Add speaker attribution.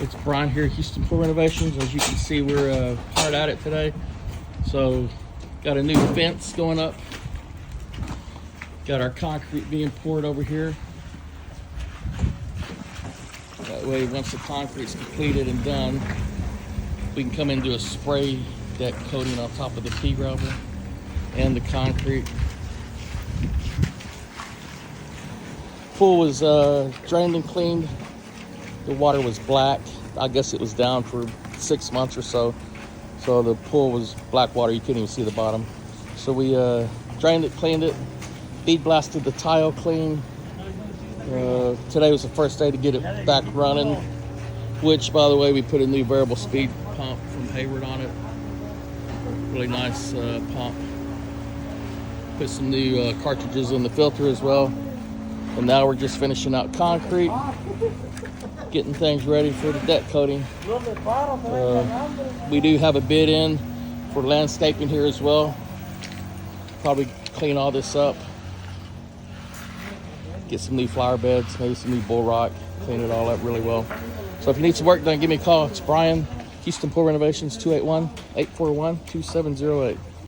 Speaker 1: It's Brian here at Houston Pool Renovations. As you can see, we're hard at it today. So, got a new fence going up. Got our concrete being poured over here. That way, once the concrete's completed and done, we can come in and do a spray deck coating on top of the pea gravel and the concrete. Pool was drained and cleaned. The water was black. I guess it was down for 6 months or so. So the pool was black water. You couldn't even see the bottom. So we drained it, cleaned it, bead blasted the tile clean. Today was the first day to get it back running, which, by the way, we put a new variable speed pump from Hayward on it. Really nice pump. Put some new cartridges in the filter as well. And now we're just finishing out concrete, getting things ready for the deck coating. We do have a bid in for landscaping here as well. Probably clean all this up, get some new flower beds, maybe some new bull rock, clean it all up really well. So if you need some work done, give me a call. It's Brian, Houston Pool Renovations, 281-841-2708.